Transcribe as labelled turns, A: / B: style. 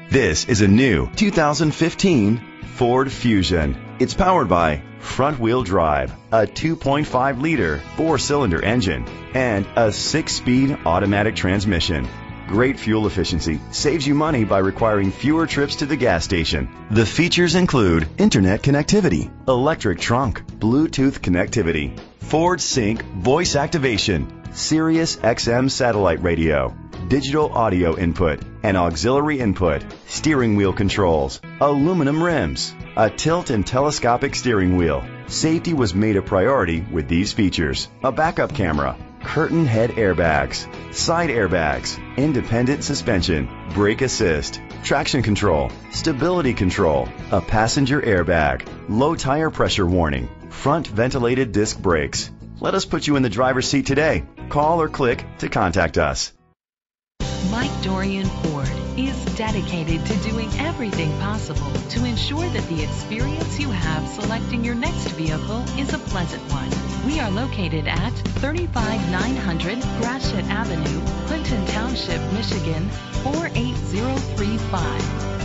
A: This is a new 2015 Ford Fusion. It's powered by front-wheel drive, a 2.5-liter four-cylinder engine, and a 6-speed automatic transmission. Great fuel efficiency saves you money by requiring fewer trips to the gas station. The features include internet connectivity, electric trunk, Bluetooth connectivity, Ford Sync voice activation, Sirius XM satellite radio, digital audio input and auxiliary input, steering wheel controls, aluminum rims, a tilt and telescopic steering wheel. Safety was made a priority with these features: a backup camera, curtain head airbags, side airbags, independent suspension, brake assist, traction control, stability control, a passenger airbag, low tire pressure warning, front ventilated disc brakes. Let us put you in the driver's seat today. Call or click to contact us.
B: Mike Dorian Ford is dedicated to doing everything possible to ensure that the experience you have selecting your next vehicle is a pleasant one. We are located at 35900 Gratiot Avenue, Clinton Township, Michigan 48035.